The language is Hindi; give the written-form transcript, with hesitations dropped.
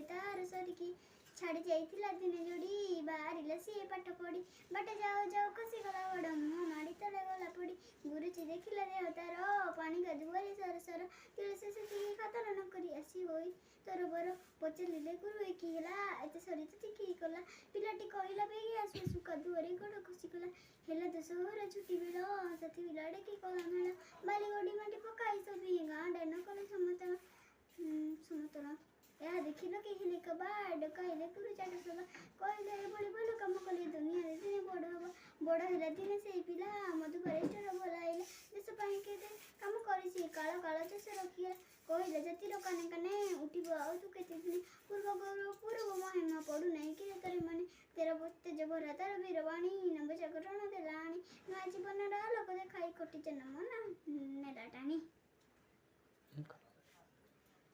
तार सरिकी छाड़ी जाइथिला दिने जोड़ी बाहरिला सी पाठ पढ़ी बाटे जाओ जाओ कसी गला बड़ मुह माड़ी तले गला पड़ी गुरुजी देखिला देह तार पानी गाधुआरी सर सर तुलसी से खातर न करी आसी होई तोर बर पचारे गुरु की गला एत सरी तो की कला पिलाटी कहला बेगी आसु आसु कादुआरी गोड़ खसीगला हेला दशहरा छुट्टी बेल साथी बिलाड़े की कला मेला बाली गड़ी माटी पकाई सब गाँ डान कले समतल या देखिल कि हेले कबा डकाइले गुरु चाट सभा कहले एभଳି ଭଲ କାମ କଲେ ଦୁନିଆରେ ଦିନେ ବଡ଼ ହେବ ବଡ଼ ହେଲା ଦିନେ ସେଇ ପିଲା ମଧୁ ଫରେଷ୍ଟର ଭଲ ଆଇଲେ ଦେଶ ପାଇଁ କେତେ କାମ କରିଛି କାଳ କାଳ ଚାଷ ରଖିଲା କହିଲେ ଜାତିର କାନେ କାନେ ଉଠିବ ଆଉ ତୁ କେତେ ଦିନ ପୂର୍ବ ଗୌରବ ପୂର୍ବ ମହିମା ପଡ଼ୁ ନାହିଁ କି ତୋର ମାନେ ତେର ତେଜ ଭରା ତାର ବୀରବାଣୀ ନବ ଜାଗରଣ ଦେଲାଣି ନୂଆ ଜୀବନର ଆଲୋକ ଦେଖାଇ କଟିଛ ନମ ନା ନେଲା ଟାଣି।